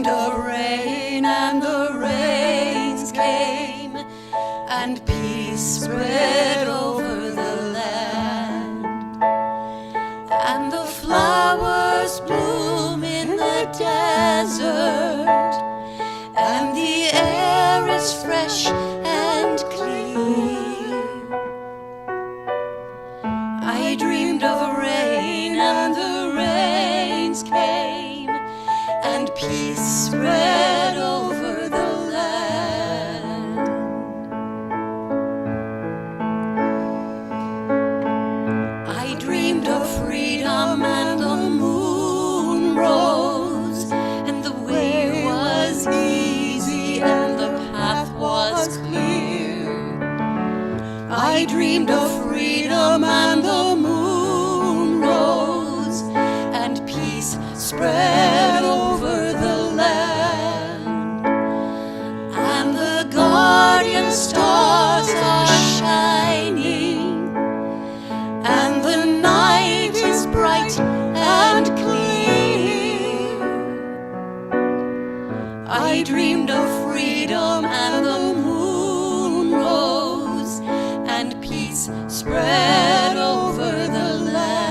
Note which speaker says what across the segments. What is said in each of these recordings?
Speaker 1: dreamed of rain, and the rains came, and peace spread over the land, and the flowers bloom in the desert, and the air is fresh and clear. I dreamed of rain, and the rains came, and peace spread over the land. I dreamed of freedom, and the moon rose, and the way was easy, and the path was clear. I dreamed of freedom, and the moon rose, and peace spread over the land, and the guardian stars are shining, and the night is bright and clear. I dreamed of freedom, and the moon rose, and peace spread over the land.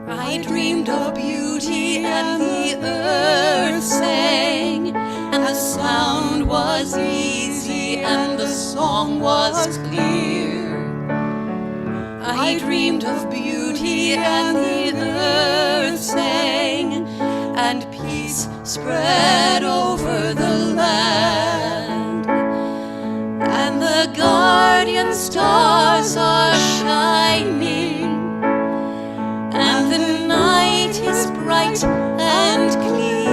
Speaker 1: I dreamed of beauty, and the earth sang, and the sound was easy, and the song was clear. I dreamed of beauty, and the earth sang, and peace spread over the land, and the guardian stars are shining, and the night is bright and clear.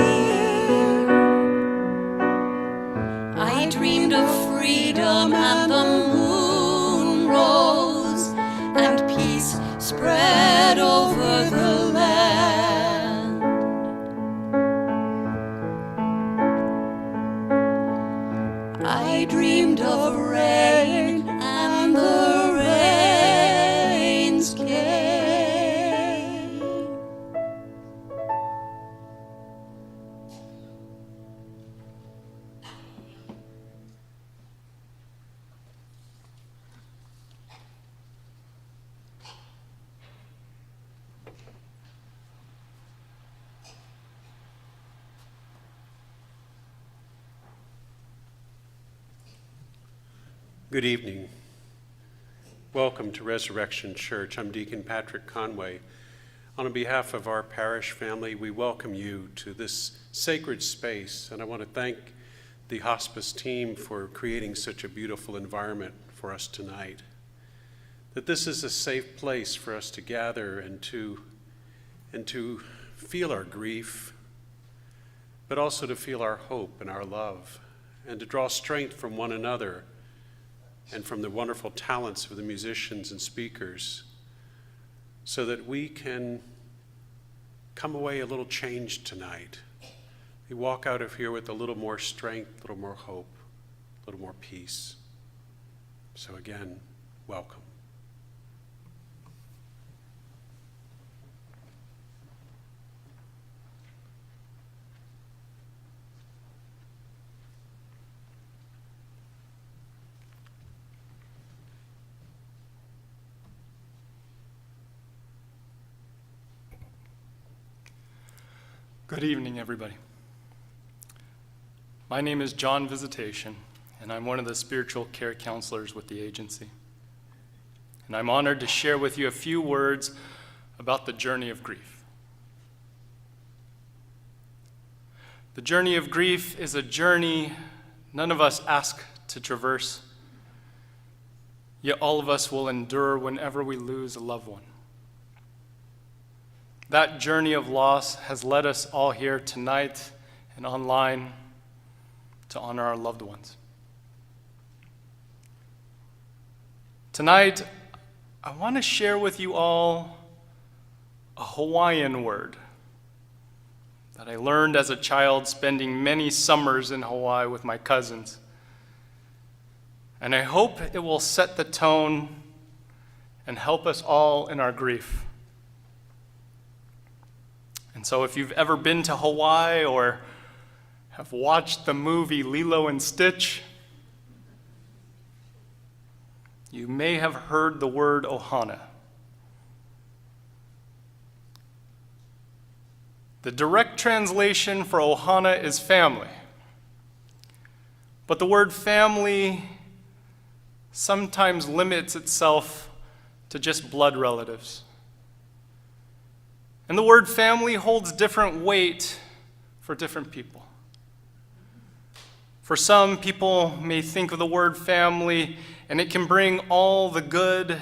Speaker 1: I dreamed of freedom, and the moon rose, and peace spread over the land. I dreamed of rain, and the rains came.
Speaker 2: Good evening. Welcome to Resurrection Church. I'm Deacon Patrick Conway. On behalf of our parish family, we welcome you to this sacred space, and I want to thank the Hospice team for creating such a beautiful environment for us tonight. That this is a safe place for us to gather and to feel our grief, but also to feel our hope and our love, and to draw strength from one another and from the wonderful talents of the musicians and speakers, so that we can come away a little changed tonight. We walk out of here with a little more strength, a little more hope, a little more peace. So again, welcome.
Speaker 3: Good evening, everybody. My name is John Visitation, and I'm one of the spiritual care counselors with the agency. And I'm honored to share with you a few words about the journey of grief. The journey of grief is a journey none of us ask to traverse, yet all of us will endure whenever we lose a loved one. That journey of loss has led us all here tonight and online to honor our loved ones. Tonight, I want to share with you all a Hawaiian word that I learned as a child spending many summers in Hawaii with my cousins. And I hope it will set the tone and help us all in our grief And so if you've ever been to Hawaii or have watched the movie Lilo and Stitch, you may have heard the word ohana. The direct translation for ohana is family. But the word family sometimes limits itself to just blood relatives. And the word family holds different weight for different people. For some, people may think of the word family, and it can bring all the good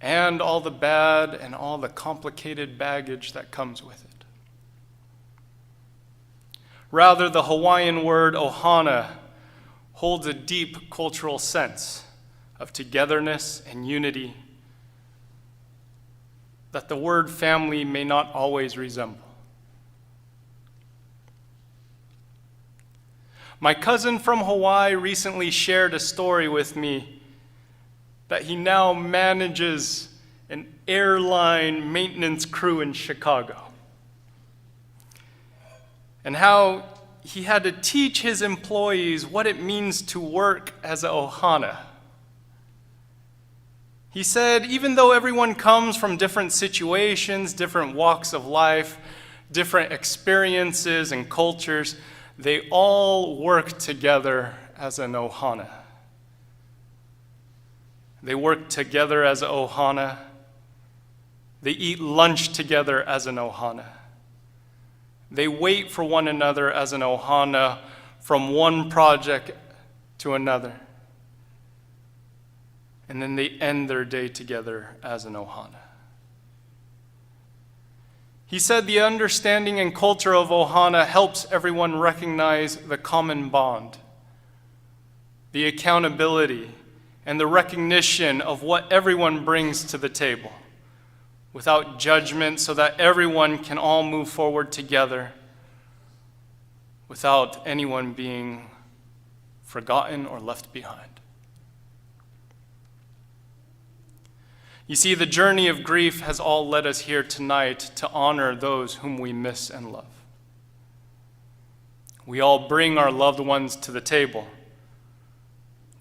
Speaker 3: and all the bad and all the complicated baggage that comes with it. Rather, the Hawaiian word ohana holds a deep cultural sense of togetherness and unity that the word family may not always resemble. My cousin from Hawaii recently shared a story with me that he now manages an airline maintenance crew in Chicago, and how he had to teach his employees what it means to work as a ohana. He said, even though everyone comes from different situations, different walks of life, different experiences and cultures, they all work together as an ohana. They work together as an ohana. They eat lunch together as an ohana. They wait for one another as an ohana from one project to another. And then they end their day together as an ohana. He said the understanding and culture of ohana helps everyone recognize the common bond, the accountability, and the recognition of what everyone brings to the table, without judgment, so that everyone can all move forward together without anyone being forgotten or left behind. You see, the journey of grief has all led us here tonight to honor those whom we miss and love. We all bring our loved ones to the table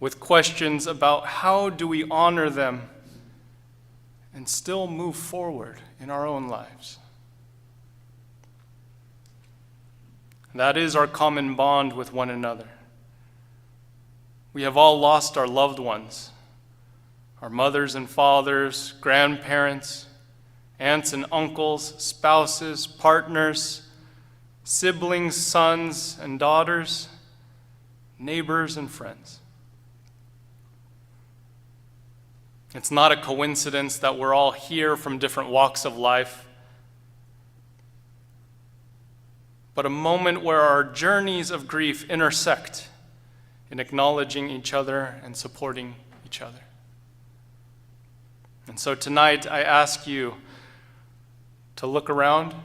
Speaker 3: with questions about how do we honor them and still move forward in our own lives. That is our common bond with one another. We have all lost our loved ones, our mothers and fathers, grandparents, aunts and uncles, spouses, partners, siblings, sons and daughters, neighbors and friends. It's not a coincidence that we're all here from different walks of life, but a moment where our journeys of grief intersect in acknowledging each other and supporting each other. And so tonight, I ask you to look around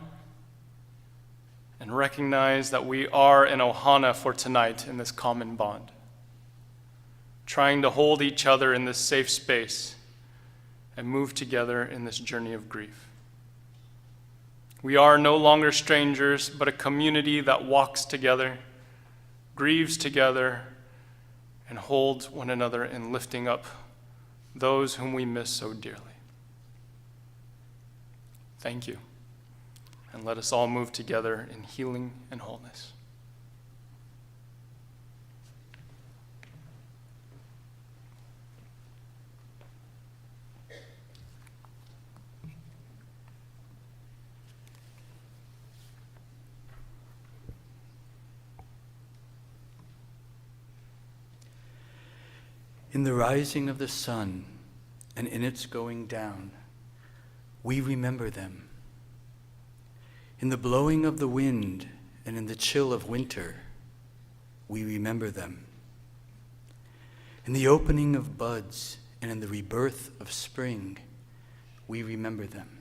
Speaker 3: and recognize that we are an ohana for tonight in this common bond, trying to hold each other in this safe space and move together in this journey of grief. We are no longer strangers, but a community that walks together, grieves together, and holds one another in lifting up those whom we miss so dearly. Thank you, and let us all move together in healing and wholeness.
Speaker 4: In the rising of the sun and in its going down, we remember them. In the blowing of the wind and in the chill of winter, we remember them. In the opening of buds and in the rebirth of spring, we remember them.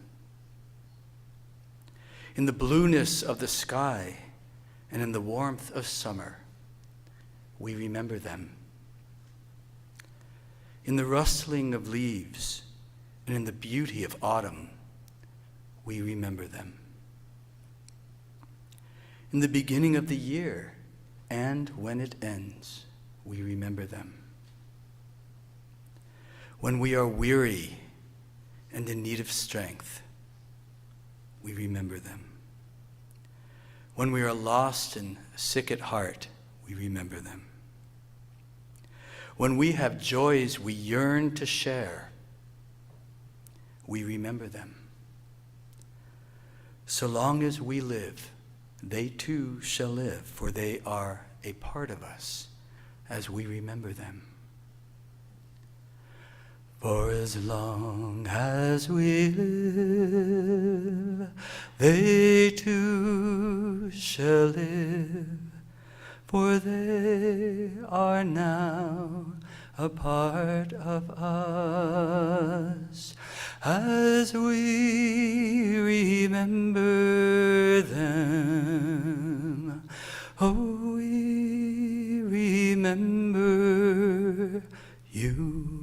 Speaker 4: In the blueness of the sky and in the warmth of summer, we remember them. In the rustling of leaves and in the beauty of autumn, we remember them. In the beginning of the year, and when it ends, we remember them. When we are weary and in need of strength, we remember them. When we are lost and sick at heart, we remember them. When we have joys we yearn to share, we remember them. So long as we live, they too shall live, for they are a part of us as we remember them. For as long as we live, they too shall live, for they are now a part of us as we remember them. Oh, we remember you.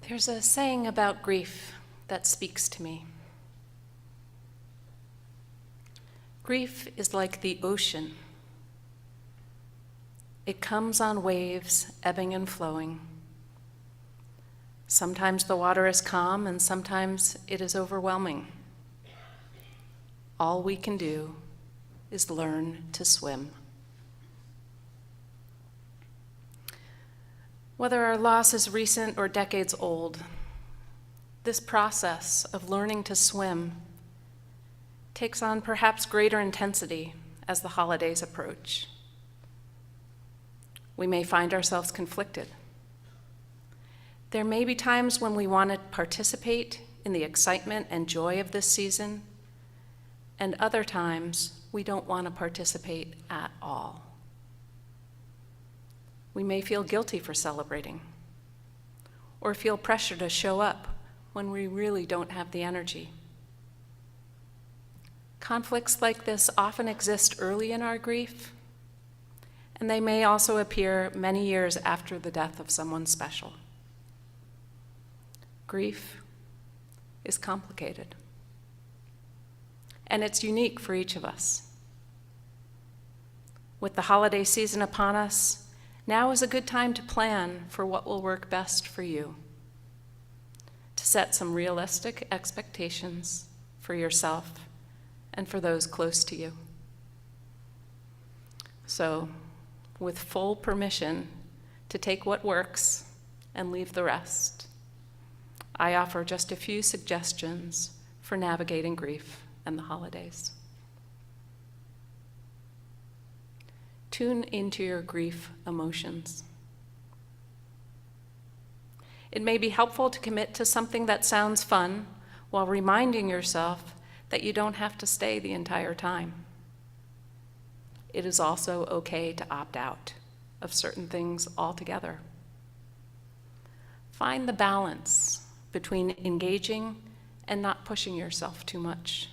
Speaker 5: There's a saying about grief that speaks to me. Grief is like the ocean. It comes on waves, ebbing and flowing. Sometimes the water is calm and sometimes it is overwhelming. All we can do is learn to swim. Whether our loss is recent or decades old, this process of learning to swim takes on perhaps greater intensity as the holidays approach. We may find ourselves conflicted. There may be times when we want to participate in the excitement and joy of this season, and other times we don't want to participate at all. We may feel guilty for celebrating, or feel pressure to show up when we really don't have the energy. Conflicts like this often exist early in our grief, and they may also appear many years after the death of someone special. Grief is complicated, and it's unique for each of us. With the holiday season upon us, now is a good time to plan for what will work best for you, to set some realistic expectations for yourself and for those close to you. So, with full permission to take what works and leave the rest, I offer just a few suggestions for navigating grief and the holidays. Tune into your grief emotions. It may be helpful to commit to something that sounds fun while reminding yourself that you don't have to stay the entire time. It is also okay to opt out of certain things altogether. Find the balance between engaging and not pushing yourself too much.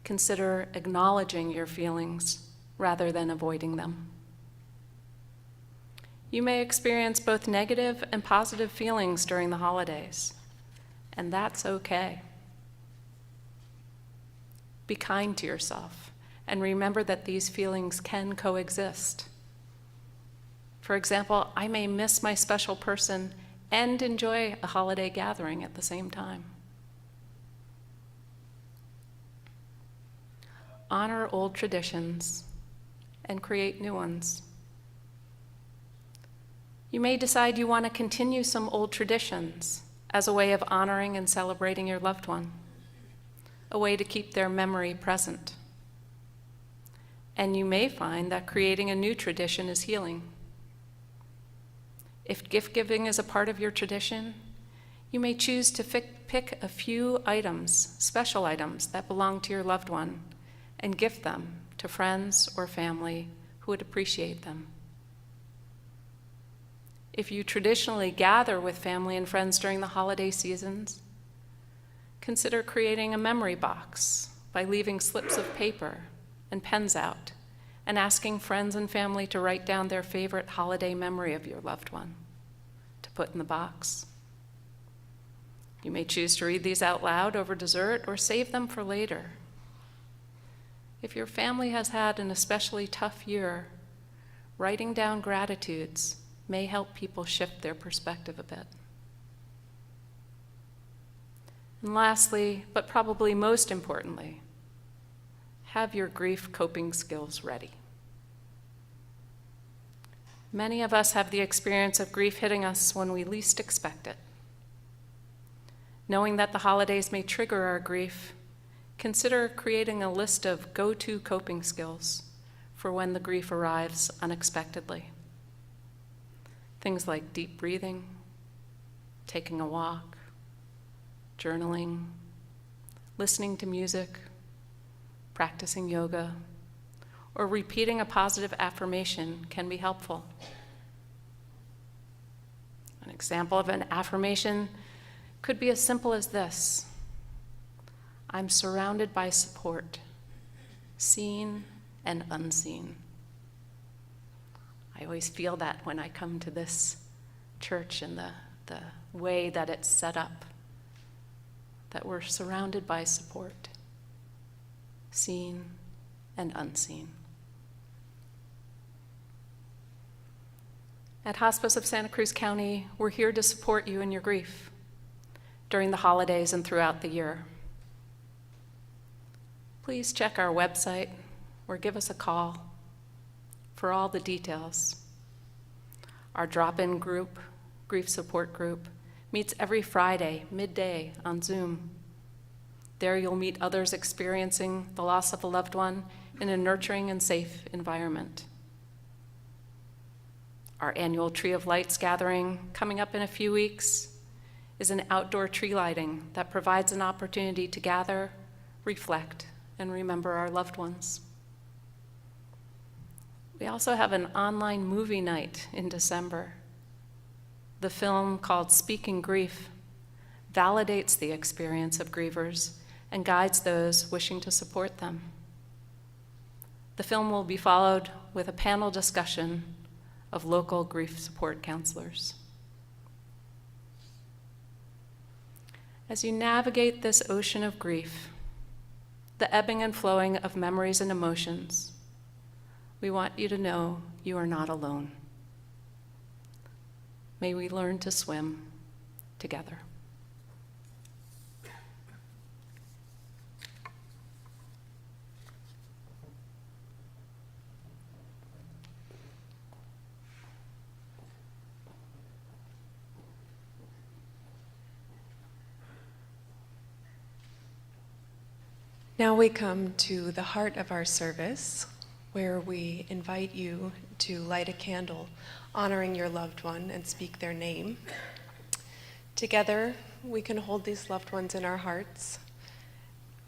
Speaker 5: Consider acknowledging your feelings rather than avoiding them. You may experience both negative and positive feelings during the holidays, and that's okay. Be kind to yourself and remember that these feelings can coexist. For example, I may miss my special person and enjoy a holiday gathering at the same time. Honor old traditions and create new ones. You may decide you want to continue some old traditions as a way of honoring and celebrating your loved one, a way to keep their memory present. And you may find that creating a new tradition is healing. If gift giving is a part of your tradition, you may choose to pick a few items, special items that belong to your loved one, and gift them to friends or family who would appreciate them. If you traditionally gather with family and friends during the holiday seasons, consider creating a memory box by leaving slips of paper and pens out and asking friends and family to write down their favorite holiday memory of your loved one to put in the box. You may choose to read these out loud over dessert or save them for later. If your family has had an especially tough year, writing down gratitudes may help people shift their perspective a bit. And lastly, but probably most importantly, have your grief coping skills ready. Many of us have the experience of grief hitting us when we least expect it. Knowing that the holidays may trigger our grief, consider creating a list of go-to coping skills for when the grief arrives unexpectedly. Things like deep breathing, taking a walk, journaling, listening to music, practicing yoga, or repeating a positive affirmation can be helpful. An example of an affirmation could be as simple as this: I'm surrounded by support, seen and unseen. I always feel that when I come to this church and the way that it's set up, that we're surrounded by support, seen and unseen. At Hospice of Santa Cruz County, we're here to support you in your grief during the holidays and throughout the year. Please check our website or give us a call for all the details. Our drop-in group, grief support group, meets every Friday, midday on Zoom. There you'll meet others experiencing the loss of a loved one in a nurturing and safe environment. Our annual Tree of Lights gathering, coming up in a few weeks, is an outdoor tree lighting that provides an opportunity to gather, reflect, and remember our loved ones. We also have an online movie night in December. The film, called Speaking Grief, validates the experience of grievers and guides those wishing to support them. The film will be followed with a panel discussion of local grief support counselors. As you navigate this ocean of grief, the ebbing and flowing of memories and emotions, we want you to know you are not alone. May we learn to swim together.
Speaker 6: Now we come to the heart of our service, where we invite you to light a candle honoring your loved one and speak their name. Together, we can hold these loved ones in our hearts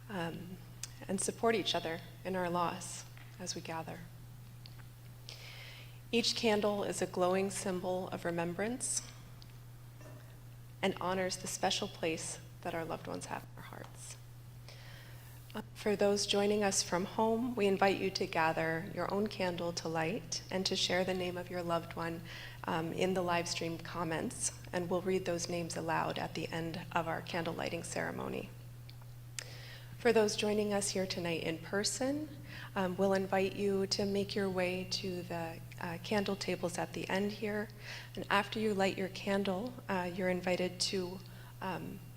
Speaker 6: and support each other in our loss as we gather. Each candle is a glowing symbol of remembrance and honors the special place that our loved ones have in our hearts. For those joining us from home, we invite you to gather your own candle to light and to share the name of your loved one in the live stream comments, and we'll read those names aloud at the end of our candle lighting ceremony. For those joining us here tonight in person, we'll invite you to make your way to the candle tables at the end here, and after you light your candle, you're invited to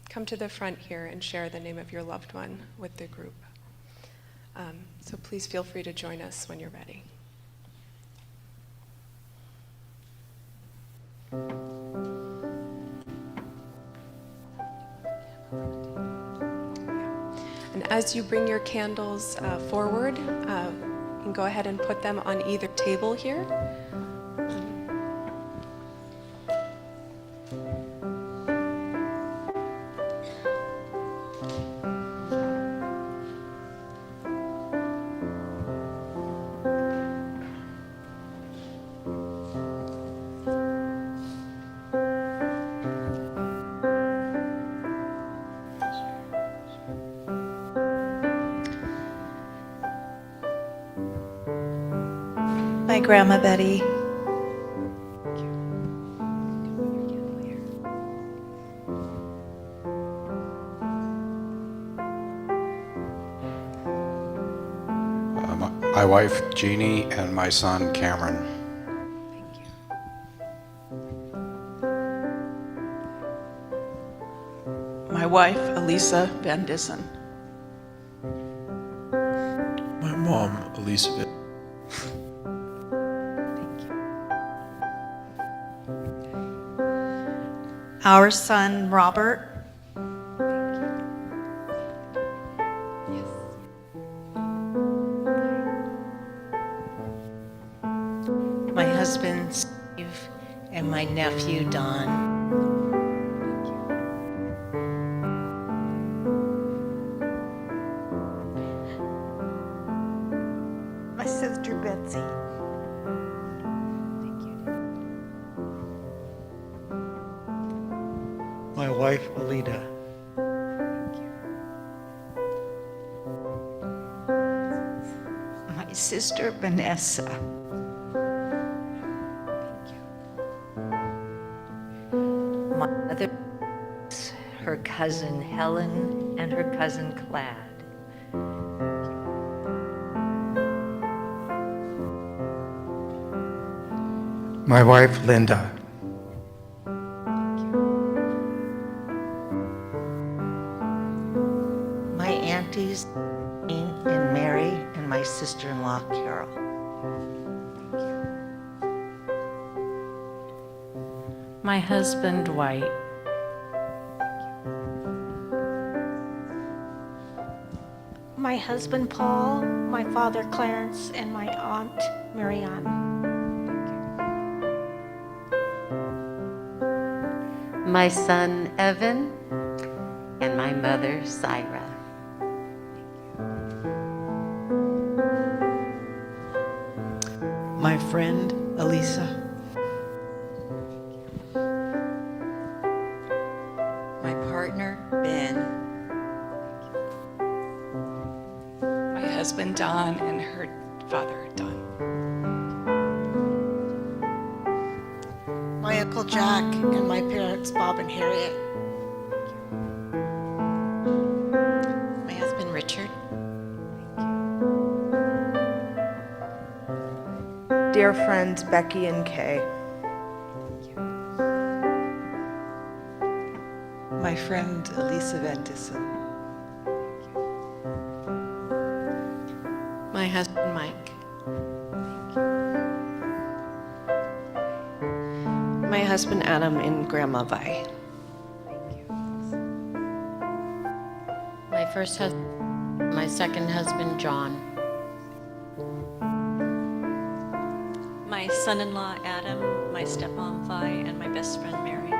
Speaker 6: come to the front here and share the name of your loved one with the group. So please feel free to join us when you're ready. And as you bring your candles forward, you can go ahead and put them on either table here.
Speaker 7: My Grandma Betty.
Speaker 8: My wife Jeannie and my son Cameron.
Speaker 9: My wife, Elisa Van Dissen.
Speaker 10: My mom, Elizabeth.
Speaker 7: Our son Robert.
Speaker 11: My husband, Steve, and my nephew, Don.
Speaker 7: My sister Betsy.
Speaker 12: My wife, Alida.
Speaker 11: My sister, Vanessa. My mother, her cousin, Helen, and her cousin, Clad.
Speaker 12: My wife, Linda.
Speaker 11: My aunties, Jane and Mary, and my sister-in-law, Carol.
Speaker 13: My husband, Dwight.
Speaker 7: My husband Paul, my father Clarence, and my aunt Marianne.
Speaker 13: My son, Evan. And my mother, Syra.
Speaker 9: My friend, Elisa.
Speaker 1: My partner, Ben.
Speaker 9: My husband, Don, and her father, Don.
Speaker 7: My Uncle Jack and my parents Bob and Harriet.
Speaker 1: My husband, Richard.
Speaker 6: Dear friends Becky and Kay.
Speaker 9: My friend, Elisa Van Dissen.
Speaker 1: My husband, Mike.
Speaker 6: My husband Adam and Grandma Vi.
Speaker 13: My first husband, my second husband, John.
Speaker 1: My son-in-law, Adam. My stepmom, Vi. And my best friend, Mary.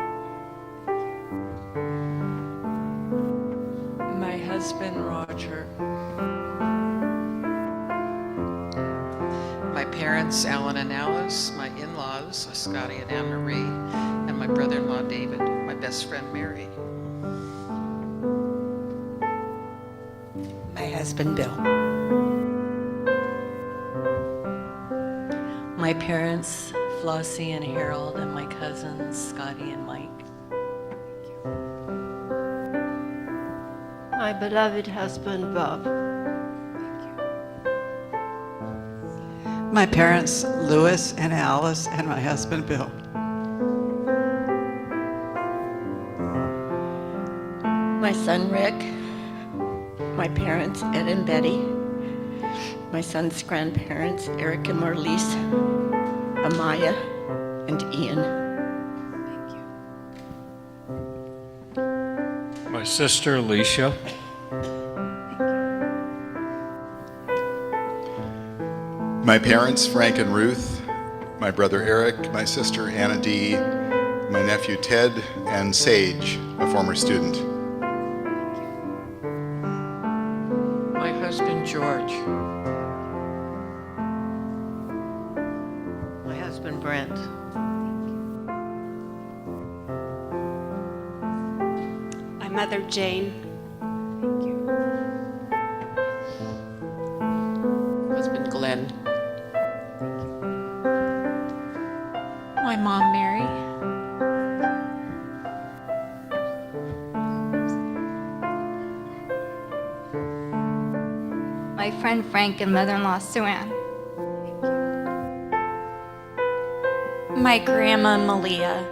Speaker 9: My husband, Roger.
Speaker 14: My parents, Alan and Alice, my in-laws, Scotty and Anne-Marie, and my brother-in-law, David, my best friend, Mary.
Speaker 11: My husband, Bill.
Speaker 1: My parents, Flossie and Harold. And my cousins, Scotty and Mike.
Speaker 11: My beloved husband, Bob.
Speaker 9: My parents, Louis and Alice, and my husband, Bill.
Speaker 11: My son, Rick. My parents, Ed and Betty. My son's grandparents, Eric and Marlise, Amaya, and Ian.
Speaker 10: My sister Alicia.
Speaker 8: My parents Frank and Ruth, my brother Eric, my sister Anna Dee, my nephew Ted, and Sage, a former student.
Speaker 14: My husband, George.
Speaker 11: My husband, Brent.
Speaker 7: My mother Jane.
Speaker 14: Husband, Glenn.
Speaker 13: mom, Mary.
Speaker 15: My friend Frank and mother-in-law Sue Ann.
Speaker 1: My grandma Malia.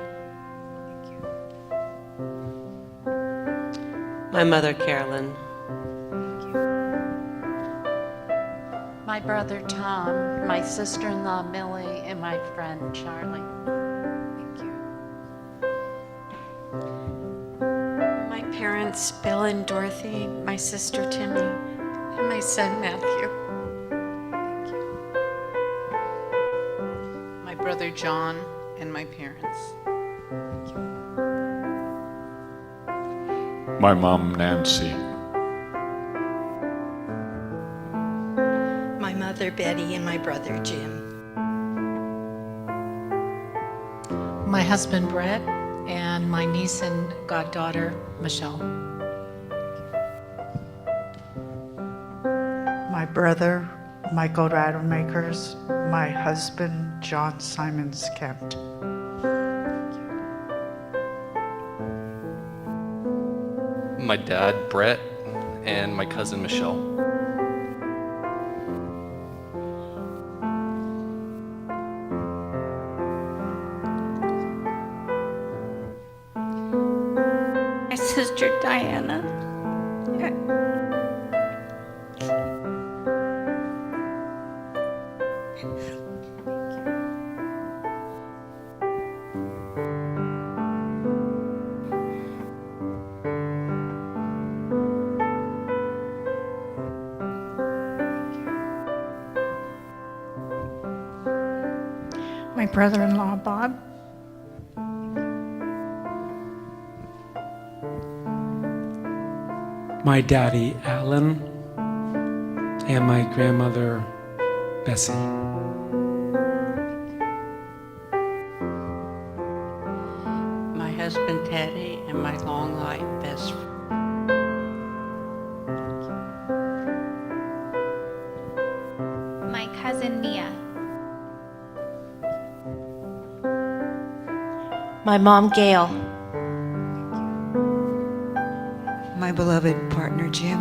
Speaker 16: My mother, Carolyn.
Speaker 13: My brother Tom, my sister-in-law Millie, and my friend Charlie.
Speaker 1: My parents, Bill and Dorothy, my sister Timmy, and my son Matthew.
Speaker 14: My brother John and my parents.
Speaker 10: My mom, Nancy.
Speaker 11: My mother, Betty, and my brother, Jim.
Speaker 13: My husband Brett, and my niece and goddaughter Michelle.
Speaker 12: My brother, Michael Rademakers, my husband, John Simons Kent.
Speaker 3: My dad, Brett, and my cousin, Michelle.
Speaker 7: My sister Diana. My brother-in-law Bob.
Speaker 17: My daddy, Alan, and my grandmother, Bessie.
Speaker 11: My husband, Teddy, and my long life best friend.
Speaker 15: My cousin Mia.
Speaker 7: My mom Gail.
Speaker 9: My beloved partner, Jim.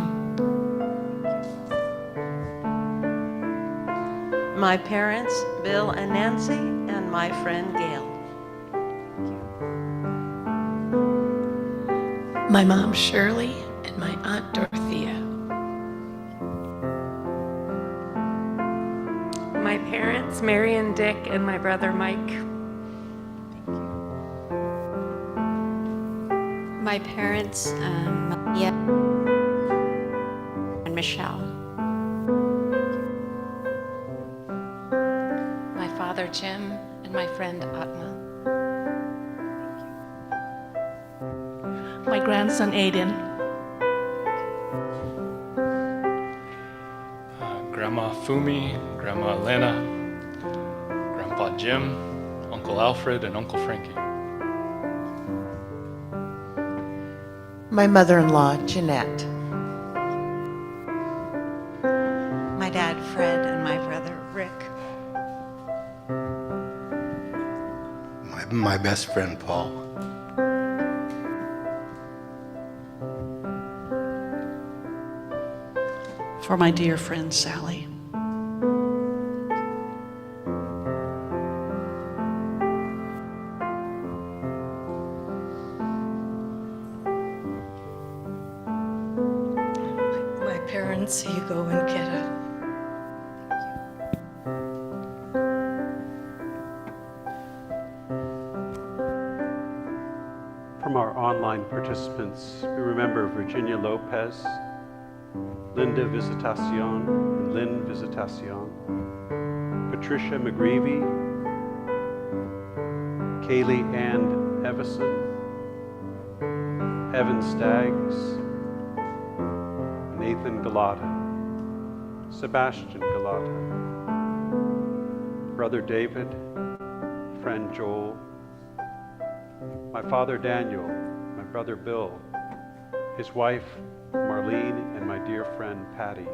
Speaker 16: My parents, Bill and Nancy, and my friend Gail.
Speaker 5: My mom Shirley and my aunt Dorothea.
Speaker 1: My parents, Mary and Dick, and my brother Mike.
Speaker 15: My parents, Maria and Michelle.
Speaker 5: My father Jim and my friend Atma.
Speaker 7: My grandson Aiden.
Speaker 3: Grandma Fumi, Grandma Elena, Grandpa Jim, Uncle Alfred, and Uncle Frankie.
Speaker 14: My mother-in-law, Jeanette.
Speaker 11: My dad, Fred, and my brother, Rick.
Speaker 18: My best friend, Paul.
Speaker 11: For my dear friend, Sally. My parents, Hugo and Ketta.
Speaker 2: From our online participants, we remember Virginia Lopez, Linda Visitacion, and Lynn Visitacion, Patricia McGreevy, Kaylee Ann Evison, Evan Staggs, Nathan Galata, Sebastian Galata, Brother David, friend Joel, my father Daniel, my brother Bill, his wife Marlene, and my dear friend Patty.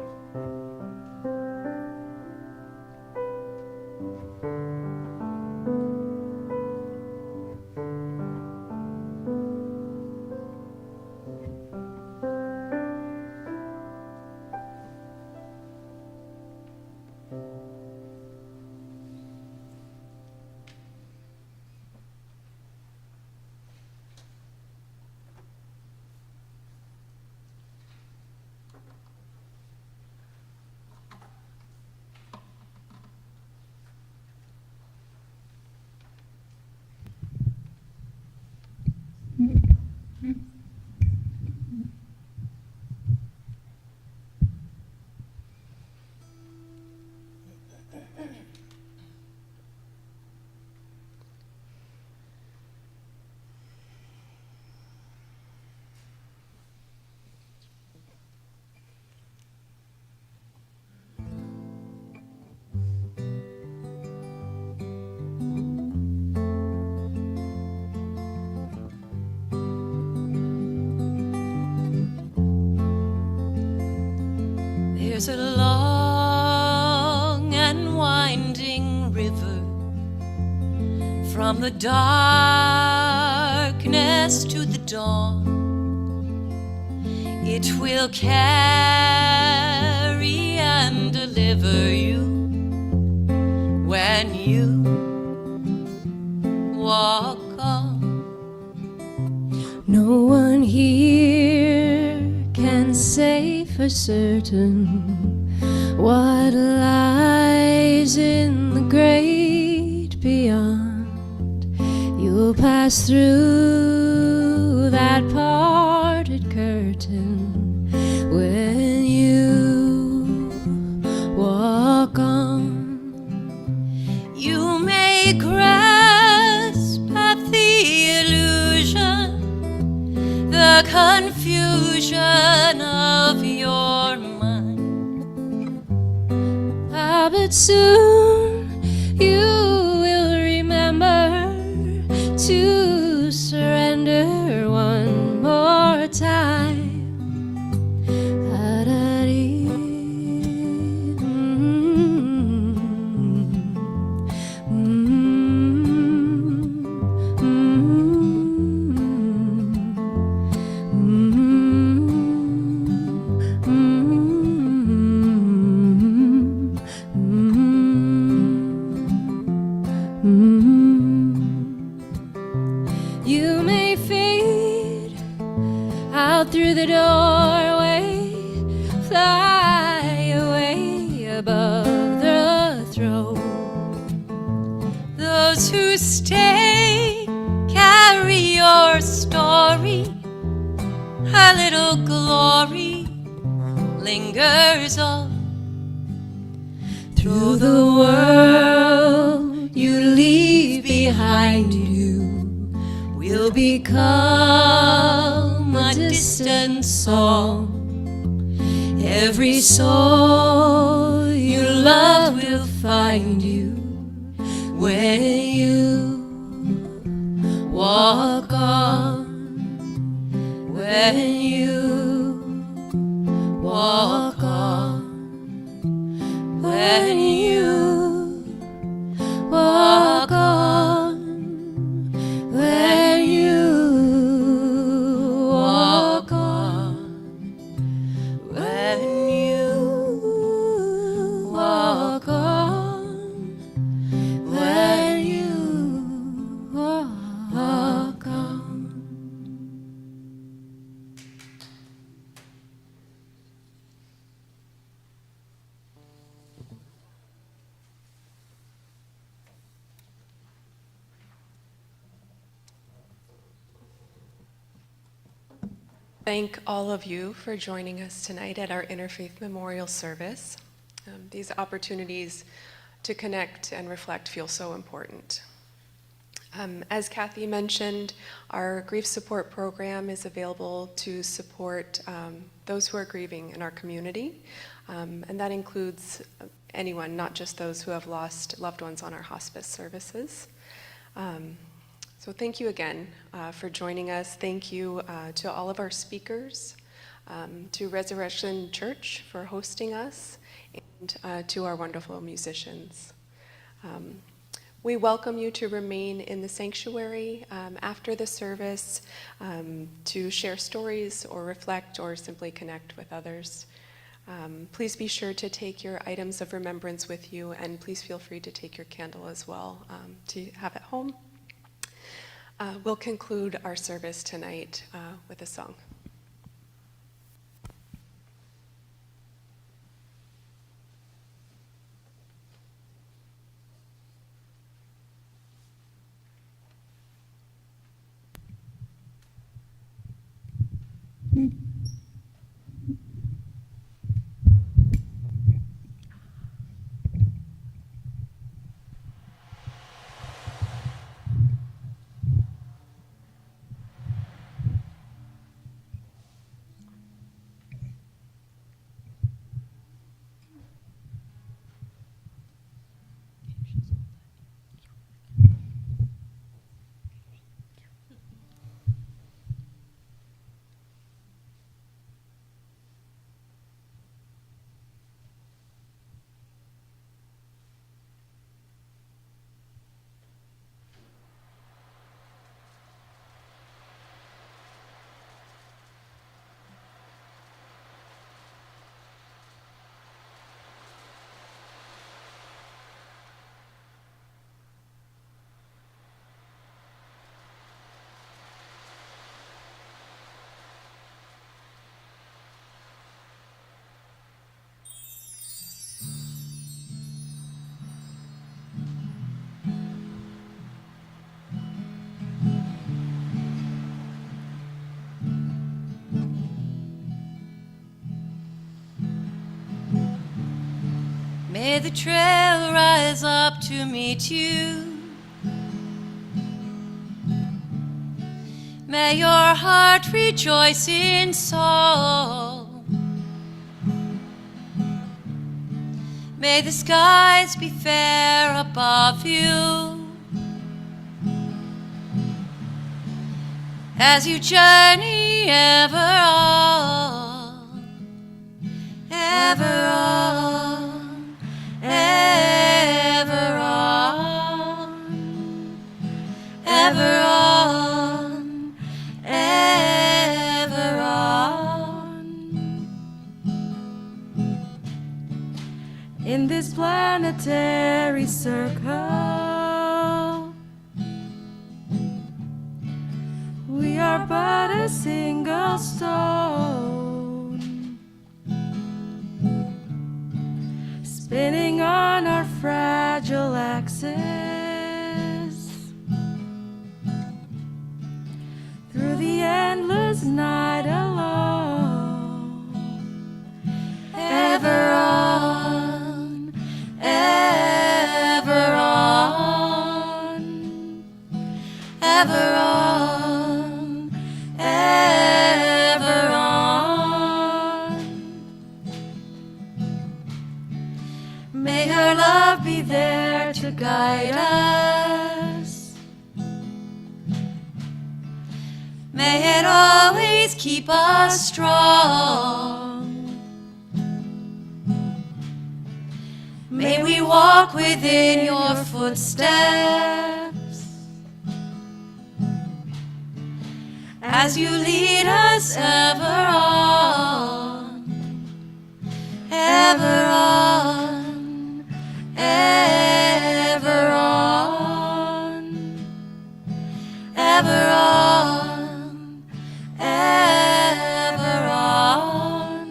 Speaker 1: There's a long and winding river from the darkness to the dawn. It will carry and deliver you when you walk on.
Speaker 18: No one here can say for certain what lies in the great beyond. You'll pass through that parted curtain when you walk on.
Speaker 1: You may grasp at the illusion, the confusion of your mind,
Speaker 18: but soon you will remember to surrender one more time. Da-da-dee. You may fade out through the doorway, fly away above the throne.
Speaker 1: Those who stay carry your story. A little glory lingers on.
Speaker 18: Through the world you leave behind you will become a distant song. Every soul you love will find you when you walk on. When you walk on. When you walk on. When you walk on. When you walk on. When you walk on.
Speaker 6: Thank all of you for joining us tonight at our Interfaith Memorial Service. These opportunities to connect and reflect feel so important. As Kathy mentioned, our grief support program is available to support those who are grieving in our community, and that includes anyone, not just those who have lost loved ones on our hospice services. So thank you again for joining us. Thank you to all of our speakers, to Resurrection Church for hosting us, and to our wonderful musicians. We welcome you to remain in the sanctuary after the service to share stories or reflect or simply connect with others. Please be sure to take your items of remembrance with you, and please feel free to take your candle as well to have at home. We'll conclude our service tonight with a song.
Speaker 18: May the trail rise up to meet you. May your heart rejoice in soul. May the skies be fair above you. As you journey ever on, ever on, ever on, ever on, ever on. In this planetary circle, we are but a single stone, spinning on our fragile axis through the endless night alone. Ever on, ever on, ever on, ever on. May her love be there to guide us. May it always keep us strong. May we walk within your footsteps as you lead us ever on, ever on, ever on, ever on, ever on,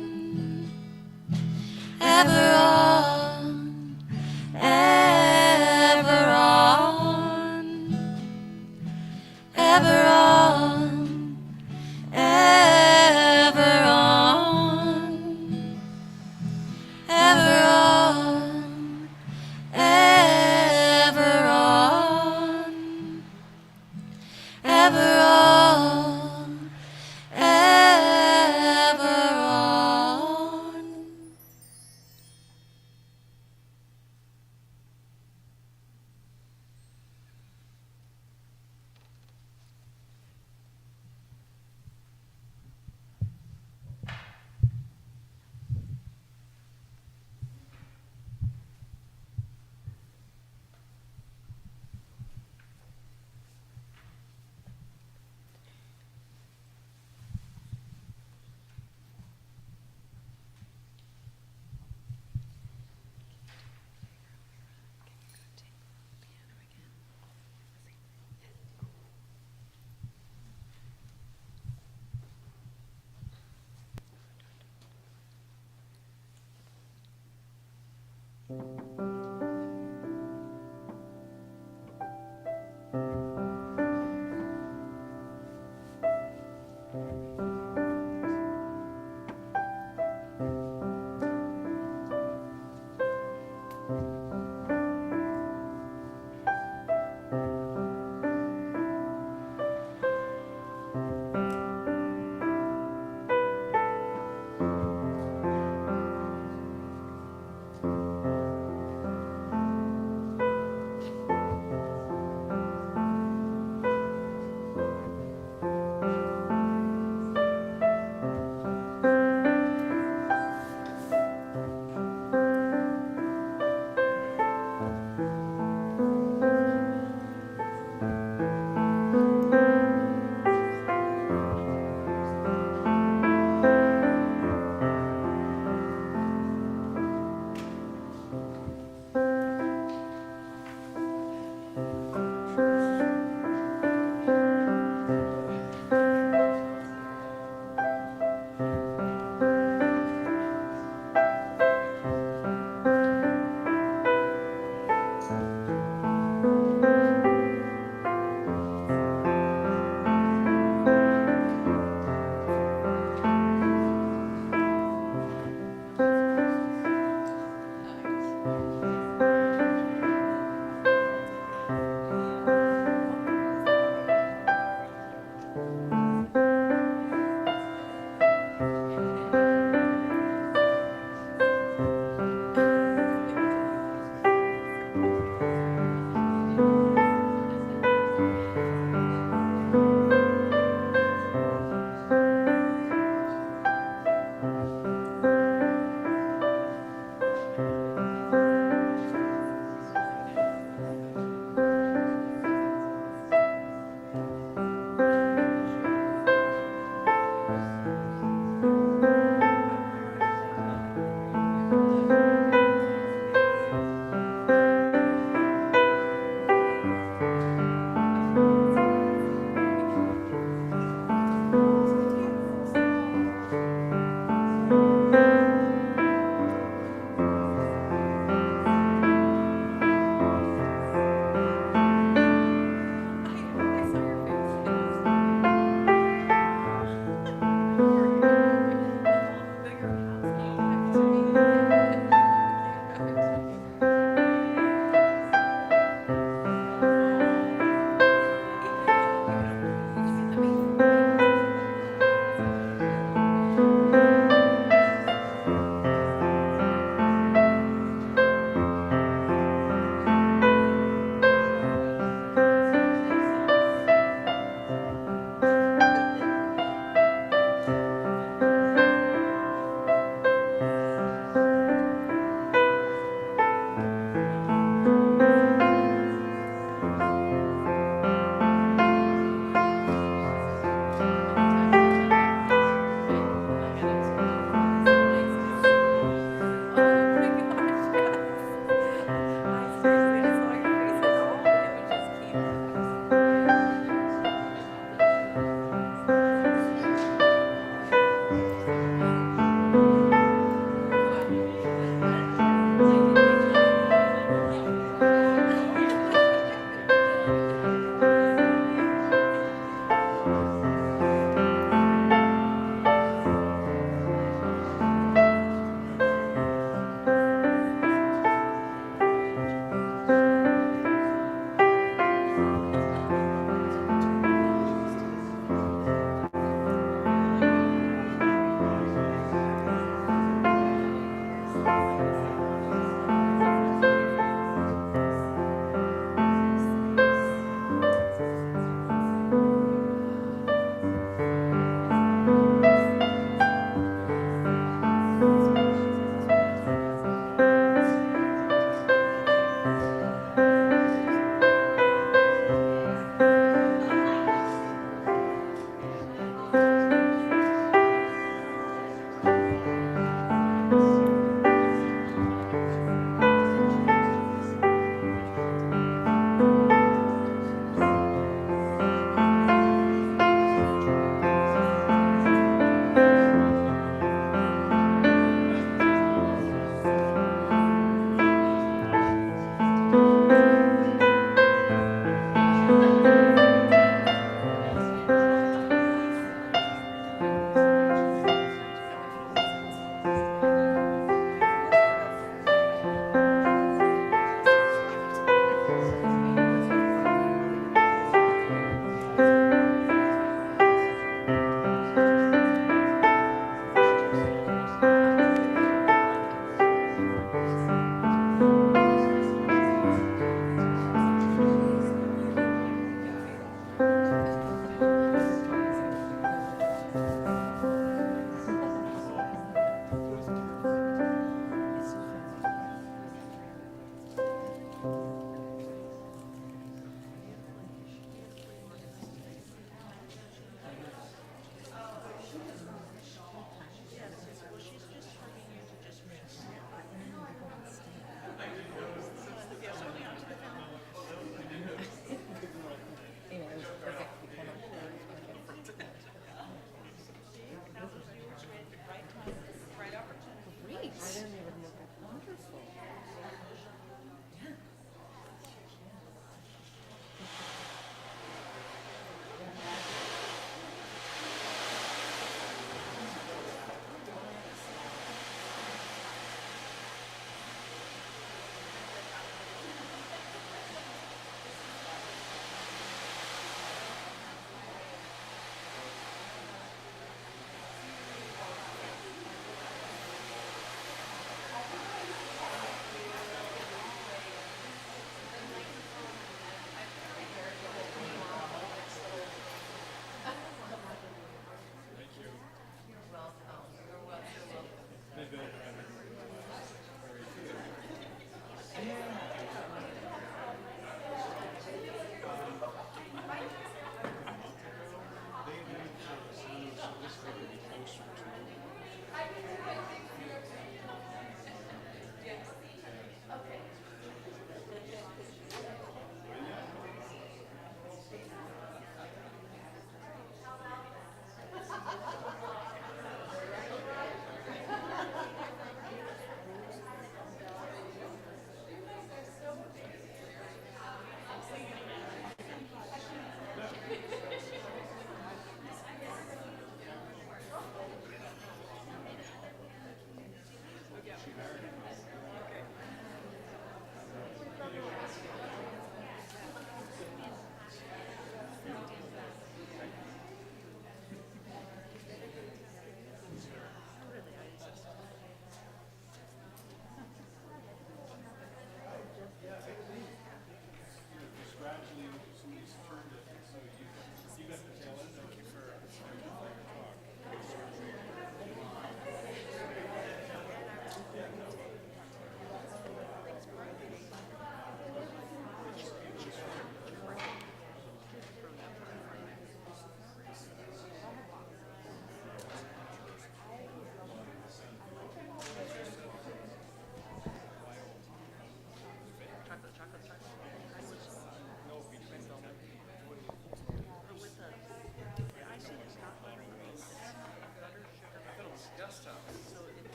Speaker 18: ever on, ever on, ever on, ever on, ever on, ever on, ever on, ever on.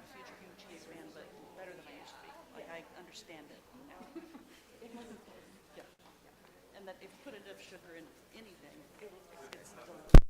Speaker 19: a future huge cheese fan, but better than I used to be. Like, I understand it now. Yeah. And that if you put enough sugar in anything, it's delicious.